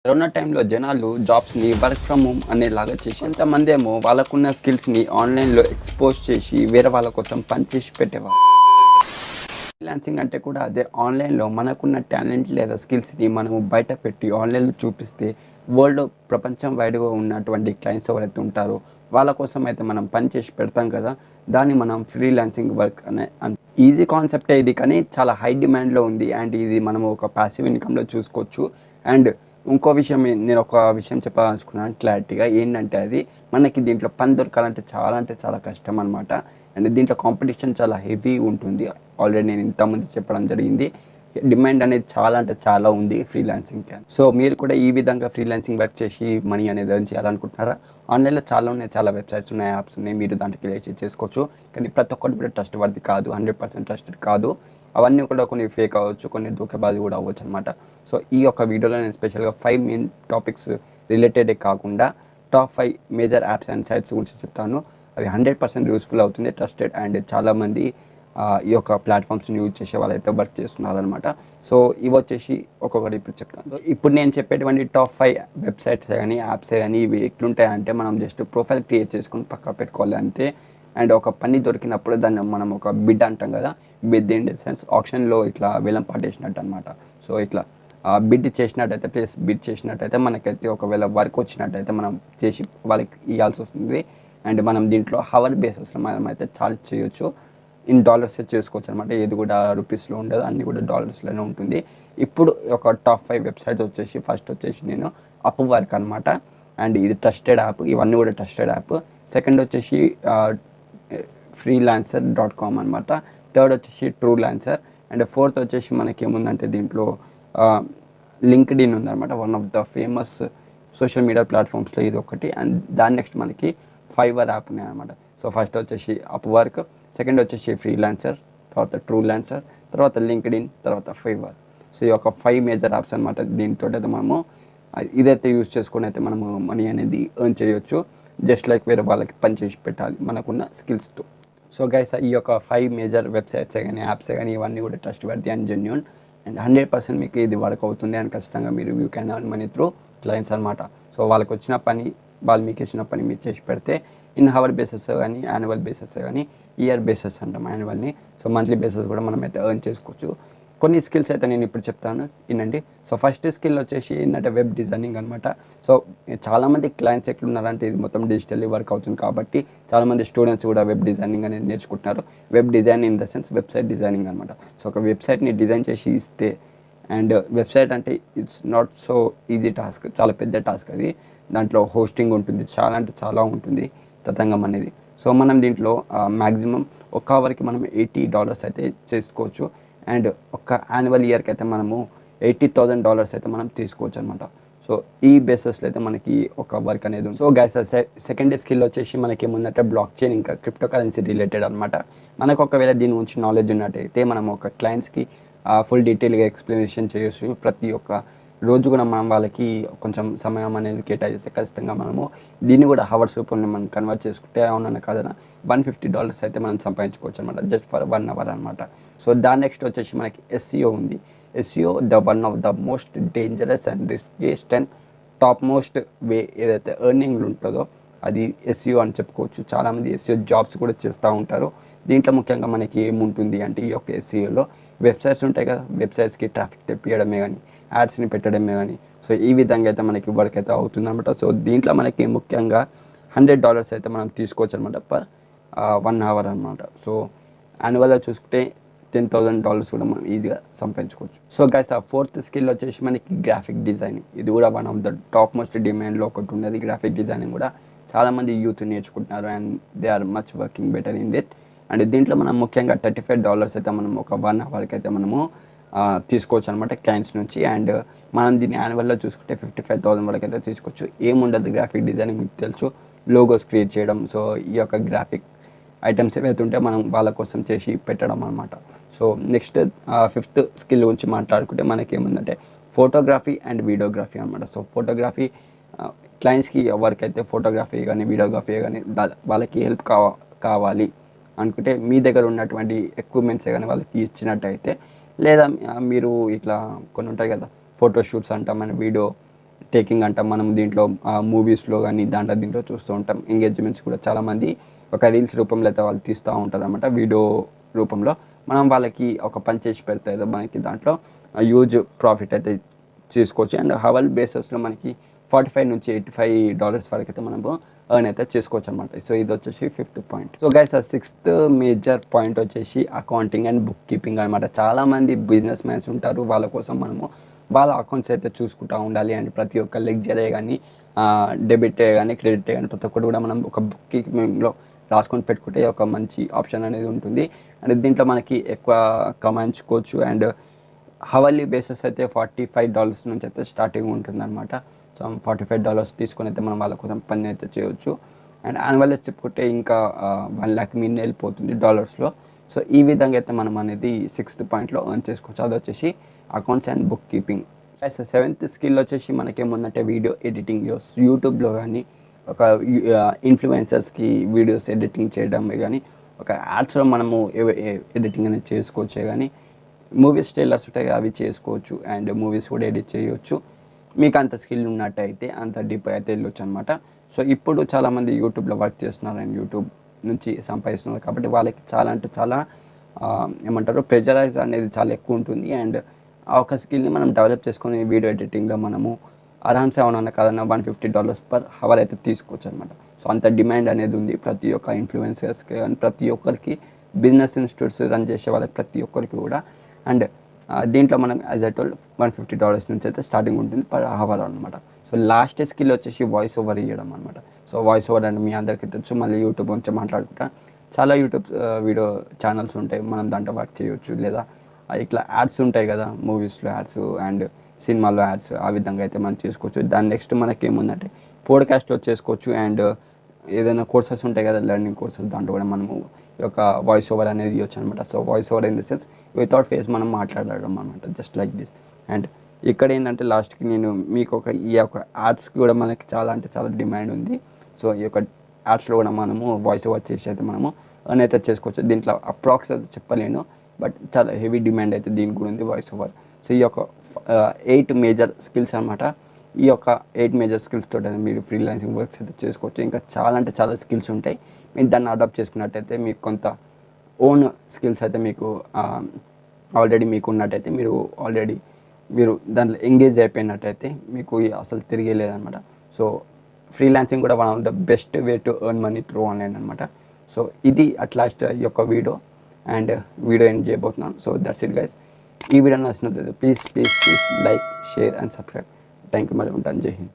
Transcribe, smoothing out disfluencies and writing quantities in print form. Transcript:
Corona టైంలో జనాలు జాబ్స్ని work from home అనేలాగా చేసి కొంతమంది ఏమో వాళ్ళకున్న స్కిల్స్ని ఆన్లైన్లో ఎక్స్పోజ్ చేసి వేరే వాళ్ళ కోసం పనిచేసి పెట్టేవారు. ఫ్రీలాన్సింగ్ అంటే కూడా అదే. ఆన్లైన్లో మనకున్న టాలెంట్ లేదా స్కిల్స్ని మనము బయట పెట్టి ఆన్లైన్లో చూపిస్తే వరల్డ్ ప్రపంచం వైడ్గా ఉన్నటువంటి క్లయింట్స్ ఎవరైతే ఉంటారో వాళ్ళ కోసం అయితే మనం పని చేసి పెడతాం కదా, దాన్ని మనం ఫ్రీలాన్సింగ్ వర్క్ అనే ఈజీ కాన్సెప్టే ఇది, కానీ చాలా హై డిమాండ్లో ఉంది. అండ్ ఇది మనం ఒక ప్యాసివ్ ఇన్కమ్లో చూసుకోవచ్చు. అండ్ ఇంకో విషయం నేను ఒక విషయం చెప్పాలనుకున్నాను క్లారిటీగా, ఏంటంటే అది మనకి దీంట్లో పని దొరకాలంటే చాలా కష్టం అనమాట. అండ్ దీంట్లో కాంపిటీషన్ చాలా హెవీ ఉంటుంది. ఆల్రెడీ నేను ఇంతకుముందు చెప్పడం జరిగింది. డిమాండ్ అనేది చాలా ఉంది ఫ్రీలాన్సింగ్కి. సో మీరు కూడా ఈ విధంగా ఫ్రీలాన్సింగ్ వర్క్ చేసి మనీ అనేది ఎర్న్ చేయాలనుకుంటున్నారా? ఆన్లైన్లో చాలా వెబ్సైట్స్ ఉన్నాయి, యాప్స్ ఉన్నాయి, మీరు దాంట్లోకి వెళ్ళి చేసుకోవచ్చు. కానీ ప్రతి ఒక్కటి కూడా ట్రస్ట్ వర్ది కాదు, 100% ట్రస్టెడ్ కాదు. అవన్నీ కూడా కొన్ని ఫేక్ అవ్వచ్చు, కొన్ని దూకేబాజీ కూడా అవ్వచ్చు అనమాట. సో ఈ యొక్క వీడియోలో నేను స్పెషల్గా 5 మెయిన్ టాపిక్స్ రిలేటెడే కాకుండా top 5 major apps and sites గురించి చెప్తాను. అవి 100% యూస్ఫుల్ అవుతుంది, ట్రస్టెడ్. అండ్ చాలామంది ఈ యొక్క ప్లాట్ఫామ్స్ని యూజ్ చేసే వాళ్ళైతే వర్క్ చేస్తున్నారనమాట. సో ఇవి వచ్చేసి ఒక్కొక్కటి ఇప్పుడు చెప్తాను. సో ఇప్పుడు నేను చెప్పేటువంటి టాప్ 5 వెబ్సైట్స్ కానీ యాప్స్ కానీ ఇవి ఎట్లుంటాయంటే, మనం జస్ట్ ప్రొఫైల్ క్రియేట్ చేసుకొని పక్కా పెట్టుకోవాలి అంతే. అండ్ ఒక పని దొరికినప్పుడు దాన్ని మనం ఒక బిడ్ అంటాం కదా, బిడ్ ఇన్ ద సెన్స్ ఆప్షన్లో ఇట్లా వేలం పాటేసినట్టు అనమాట. సో ఇట్లా బిడ్ చేసినట్టయితే బిడ్ చేసినట్టయితే మనకైతే ఒకవేళ వర్క్ వచ్చినట్టయితే మనం చేసి వాళ్ళకి ఇవ్వాల్సి వస్తుంది. అండ్ మనం దీంట్లో హవర్ బేసిస్లో మనం అయితే చార్జ్ చేయొచ్చు. ఇన్ డాలర్సే చేసుకోవచ్చు అనమాట. ఏది కూడా రూపీస్లో ఉండదు, అన్నీ కూడా డాలర్స్లోనే ఉంటుంది. ఇప్పుడు ఒక టాప్ 5 వెబ్సైట్స్ వచ్చేసి ఫస్ట్ వచ్చేసి నేను అప్వర్క్ అనమాట. అండ్ ఇది ట్రస్టెడ్ యాప్, ఇవన్నీ కూడా ట్రస్టెడ్ యాప్. సెకండ్ వచ్చేసి freelancer.com అనమాట. థర్డ్ వచ్చేసి Truelancer. అండ్ ఫోర్త్ వచ్చేసి మనకి ఏముందంటే దీంట్లో లింక్డ్ఇన్ ఉందన్నమాట. One of the famous social media ప్లాట్ఫామ్స్లో ఇది ఒకటి. అండ్ దాని నెక్స్ట్ మనకి ఫైవర్ యాప్ ఉన్నాయి అనమాట. సో ఫస్ట్ వచ్చేసి అప్వర్క్, సెకండ్ వచ్చేసి ఫ్రీలాన్సర్, తర్వాత Truelancer, తర్వాత లింక్డ్ఇన్, తర్వాత ఫైవర్. సో ఈ యొక్క 5 మేజర్ యాప్స్ అనమాట. దీంతో అయితే మనము ఇదైతే యూజ్ చేసుకొని అయితే మనము మనీ అనేది ఎర్న్ చేయొచ్చు. జస్ట్ లైక్ వేరే వాళ్ళకి పని చేసి పెట్టాలి మనకున్న స్కిల్స్తో. సో గైస్, ఈ యొక్క 5 మేజర్ వెబ్సైట్సే కానీ యాప్సే కానీ ఇవన్నీ కూడా trust worthy and genuine. And 100% మీకు ఇది వర్క్ అవుతుంది. అండ్ ఖచ్చితంగా you can earn money through clients అనమాట. సో వాళ్ళకి వచ్చిన పని, వాళ్ళు మీకు ఇచ్చిన పని మీరు చేసి పెడితే ఇన్ హవర్ బేసెస్ కానీ, యాన్యువల్ బేసెస్ కానీ, ఇయర్ బేసెస్ అంటాం యాన్యువల్ని. సో మంత్లీ బేసెస్ కూడా మనం అయితే ఎర్న్ చేసుకోవచ్చు. కొన్ని స్కిల్స్ అయితే నేను ఇప్పుడు చెప్తాను, వినండి. సో ఫస్ట్ స్కిల్ వచ్చేసి ఏంటంటే వెబ్ డిజైనింగ్ అనమాట. సో చాలామంది క్లయింట్స్ ఎట్లున్నారంటే ఇది మొత్తం డిజిటల్లీ వర్క్ అవుతుంది కాబట్టి చాలామంది స్టూడెంట్స్ కూడా వెబ్ డిజైనింగ్ అనేది నేర్చుకుంటున్నారు. Web design in the sense website designing అనమాట. సో ఒక వెబ్సైట్ని డిజైన్ చేసి ఇస్తే, అండ్ వెబ్సైట్ అంటే it's not so easy task, చాలా పెద్ద టాస్క్ అది. దాంట్లో హోస్టింగ్ ఉంటుంది, చాలా ఉంటుంది తతంగం అనేది. సో మనం దీంట్లో మ్యాక్సిమం ఒక అవర్కి మనం $80 అయితే చేసుకోవచ్చు. అండ్ ఒక యాన్యువల్ ఇయర్కి అయితే మనము $80,000 అయితే మనం తీసుకోవచ్చు అనమాట. సో ఈ బేసెస్లో అయితే మనకి ఒక వర్క్ అనేది ఉంది. సో గైస్, సెకండ్ స్కిల్ వచ్చేసి మనకి ఏముందంటే బ్లాక్ చైన్, ఇంకా క్రిప్టో కరెన్సీ రిలేటెడ్ అనమాట. మనకు ఒకవేళ దీని గురించి నాలెడ్జ్ ఉన్నట్టయితే మనం ఒక క్లయింట్స్కి ఫుల్ డీటెయిల్గా ఎక్స్ప్లెనేషన్ చేయొచ్చు. ప్రతి ఒక్క రోజు కూడా మనం వాళ్ళకి కొంచెం సమయం అనేది కేటాయిస్తే ఖచ్చితంగా మనము దీన్ని కూడా హవర్స్ రూపంలో మనం కన్వర్ట్ చేసుకుంటే అవునన్నా కాదన్నా $150 అయితే మనం సంపాదించుకోవచ్చు అనమాట, జస్ట్ ఫర్ 1 అవర్ అనమాట. సో దాని నెక్స్ట్ వచ్చేసి మనకి ఎస్ఈఓ ఉంది. SEO one of the most dangerous and riskiest and top most way ఏదైతే ఎర్నింగ్ ఉంటుందో అది ఎస్ఈఓ అని చెప్పుకోవచ్చు. చాలామంది ఎస్ఈఓ జాబ్స్ కూడా చేస్తూ ఉంటారు. దీంట్లో ముఖ్యంగా మనకి ఏముంటుంది అంటే ఈ యొక్క ఎస్ఈఓలో వెబ్సైట్స్ ఉంటాయి కదా, వెబ్సైట్స్కి ట్రాఫిక్ తెప్పియడమే కానీ, యాడ్స్ని పెట్టడమే కానీ, సో ఈ విధంగా అయితే మనకి వర్క్ అయితే అవుతుంది అనమాట. సో దీంట్లో మనకి ముఖ్యంగా $100 అయితే మనం తీసుకోవచ్చు అనమాట పర్ 1 అవర్ అనమాట. సో యాన్యువల్గా చూసుకుంటే $10,000 కూడా మనం ఈజీగా సంపాదించుకోవచ్చు. సో గైస్, ఆ ఫోర్త్ స్కిల్ వచ్చేసి మనకి గ్రాఫిక్ డిజైనింగ్. ఇది కూడా one of the top most డిమాండ్లో ఒకటి ఉన్నది. గ్రాఫిక్ డిజైనింగ్ కూడా చాలామంది యూత్ నేర్చుకుంటున్నారు and they are much working better in that. And దీంట్లో మనం ముఖ్యంగా $35 అయితే మనం ఒక 1 అవర్కి అయితే మనము తీసుకోవచ్చు అనమాట క్లయింట్స్ నుంచి. అండ్ మనం దీన్ని యాన్యువల్లో చూసుకుంటే $55,000 వరకు అయితే తీసుకోవచ్చు. ఏముండదు గ్రాఫిక్ డిజైనింగ్ మీకు తెలుసు, లోగోస్ క్రియేట్ చేయడం. సో ఈ యొక్క గ్రాఫిక్ ఐటమ్స్ ఏవైతే ఉంటే మనం వాళ్ళ కోసం చేసి పెట్టడం అనమాట. సో నెక్స్ట్ ఫిఫ్త్ స్కిల్ గురించి మాట్లాడుకుంటే మనకి ఏముందంటే ఫోటోగ్రఫీ అండ్ వీడియోగ్రఫీ అనమాట. సో ఫోటోగ్రఫీ క్లయింట్స్కి ఎవరికైతే ఫోటోగ్రఫీ కానీ వీడియోగ్రఫీ కానీ వాళ్ళకి హెల్ప్ కావాలి అనుకుంటే మీ దగ్గర ఉన్నటువంటి ఎక్విప్మెంట్సే కానీ వాళ్ళకి ఇచ్చినట్టయితే, లేదా మీరు ఇట్లా కొన్ని ఉంటాయి కదా ఫోటోషూట్స్ అంటాం, మన వీడియో టేకింగ్ అంటాం మనం. దీంట్లో మూవీస్లో కానీ దీంట్లో చూస్తూ ఉంటాం. ఎంగేజ్మెంట్స్ కూడా చాలామంది ఒక రీల్స్ రూపంలో అయితే వాళ్ళు తీస్తూ ఉంటారు అనమాట, వీడియో రూపంలో. మనం వాళ్ళకి ఒక పని చేసి పెడితే మనకి దాంట్లో హ్యూజ్ ప్రాఫిట్ అయితే చేసుకోవచ్చు. అండ్ హవల్ బేసెస్లో మనకి $45 నుంచి $85 వరకు అయితే మనము ఎర్న్ అయితే చేసుకోవచ్చు అనమాట. సో ఇది వచ్చేసి 5th పాయింట్. సో గైస్, ఆ 6th మేజర్ పాయింట్ వచ్చేసి అకౌంటింగ్ అండ్ బుక్ కీపింగ్ అనమాట. చాలామంది బిజినెస్ మ్యాన్స్ ఉంటారు, వాళ్ళ కోసం మనము వాళ్ళ అకౌంట్స్ అయితే చూసుకుంటూ ఉండాలి. అండ్ ప్రతి ఒక్క లెగ్జరే కానీ, డెబిటే కానీ, క్రెడిటే కానీ, ప్రతి ఒక్కటి కూడా మనం ఒక బుక్ కీపింగ్లో రాసుకొని పెట్టుకుంటే ఒక మంచి ఆప్షన్ అనేది ఉంటుంది. అండ్ దీంట్లో మనకి ఎక్కువ కమాయించుకోవచ్చు. అండ్ హవర్లీ బేసిస్ అయితే $45 నుంచి అయితే స్టార్టింగ్ ఉంటుందన్నమాట. సో $45 తీసుకొని అయితే మనం వాళ్ళ కోసం పని అయితే చేయవచ్చు. అండ్ యాన్యువల్ చెప్పుకుంటే ఇంకా 1 lakh మీన్ వెళ్ళిపోతుంది డాలర్స్లో. సో ఈ విధంగా అయితే మనం అనేది 6th పాయింట్లో ఎర్న్ చేసుకోవచ్చు. అది వచ్చేసి accounts and book keeping. 7th skill వచ్చేసి మనకేముందంటే వీడియో ఎడిటింగ్. యూట్యూబ్లో కానీ ఒక ఇన్ఫ్లుయెన్సర్స్కి వీడియోస్ ఎడిటింగ్ చేయడమే కానీ, ఒక యాడ్స్లో మనము ఎడిటింగ్ అనేది చేసుకోవచ్చే కానీ, మూవీస్ ట్రైలర్స్ ఉంటాయి అవి చేసుకోవచ్చు. అండ్ మూవీస్ కూడా ఎడిట్ చేయవచ్చు. మీకు అంత స్కిల్ ఉన్నట్టయితే అంత డీప్ అయితే వెళ్ళొచ్చు అనమాట. సో ఇప్పుడు చాలామంది యూట్యూబ్లో వర్క్ చేస్తున్నారు అండ్ యూట్యూబ్ నుంచి సంపాదిస్తున్నారు కాబట్టి వాళ్ళకి చాలా అంటే చాలా ఏమంటారు ప్రెజరైజ్ అనేది చాలా ఎక్కువ ఉంటుంది. అండ్ ఆ ఒక స్కిల్ని మనం డెవలప్ చేసుకొని వీడియో ఎడిటింగ్లో మనము ఆరామ్సే అవునన్నా కాదన్నా $150 per hour అయితే తీసుకోవచ్చు అనమాట. సో అంత డిమాండ్ అనేది ఉంది ప్రతి ఒక్క ఇన్ఫ్లుయెన్సర్స్కి అండ్ ప్రతి ఒక్కరికి, బిజినెస్ ఇన్స్టిట్యూట్స్ రన్ చేసే వాళ్ళకి ప్రతి ఒక్కరికి కూడా. అండ్ దీంట్లో మనం యాజ్ ఐ టోల్డ్ $150 నుంచి అయితే స్టార్టింగ్ ఉంటుంది per hour అనమాట. సో లాస్ట్ స్కిల్ వచ్చేసి వాయిస్ ఓవర్ ఇవ్వడం అనమాట. సో వాయిస్ ఓవర్ అంటే మీ అందరికీ తెలుసు. మళ్ళీ యూట్యూబ్ గురించి మాట్లాడుకుంటా, చాలా యూట్యూబ్ వీడియో ఛానల్స్ ఉంటాయి, మనం దాంట్లో వర్క్ చేయవచ్చు. లేదా ఇట్లా యాడ్స్ ఉంటాయి కదా, మూవీస్లో యాడ్స్ అండ్ సినిమాలో యాడ్స్, ఆ విధంగా అయితే మనం చేసుకోవచ్చు. దాని నెక్స్ట్ మనకి ఏముందంటే పోడ్కాస్ట్లో చేసుకోవచ్చు. అండ్ ఏదైనా కోర్సెస్ ఉంటాయి కదా, లెర్నింగ్ కోర్సెస్, దాంట్లో కూడా మనము ఈ యొక్క వాయిస్ ఓవర్ అనేది ఇవ్వచ్చు అనమాట. So voice over in the sense without face మనం మాట్లాడడం అనమాట, జస్ట్ లైక్ దిస్. అండ్ ఇక్కడ ఏంటంటే లాస్ట్కి నేను మీకు ఈ యొక్క యాడ్స్కి కూడా మనకి చాలా అంటే చాలా డిమాండ్ ఉంది. సో ఈ యొక్క యాడ్స్లో కూడా మనము వాయిస్ ఓవర్ చేసి అయితే మనము ఎర్న్ అయితే చేసుకోవచ్చు. దీంట్లో అప్రాక్స్ అయితే చెప్పలేను, బట్ చాలా హెవీ డిమాండ్ అయితే దీనికి కూడా ఉంది, వాయిస్ ఓవర్. సో ఈ యొక్క 8 మేజర్ స్కిల్స్ అనమాట. ఈ యొక్క 8 మేజర్ స్కిల్స్ తోటి మీరు ఫ్రీలాన్సింగ్ వర్క్స్ అయితే చేసుకోవచ్చు. ఇంకా చాలా అంటే చాలా స్కిల్స్ ఉంటాయి. మీరు దాన్ని అడాప్ట్ చేసుకున్నట్టయితే మీకు కొంత ఓన్ స్కిల్స్ అయితే మీకు ఆల్రెడీ మీకు ఉన్నట్టయితే మీరు దాంట్లో ఎంగేజ్ అయిపోయినట్టయితే మీకు అసలు తిరిగేలేదనమాట. సో ఫ్రీలాన్సింగ్ కూడా one of the best way to earn money through online అనమాట. సో ఇది అట్ లాస్ట్ ఈ యొక్క వీడియో అండ్ వీడియో ఎండ్ చేయబోతున్నాను. So that's it guys. ఈ వీడియో నచ్చినట్లయితే please like, share and subscribe. Thank you. మరి ఉంటాను. జై హింద్.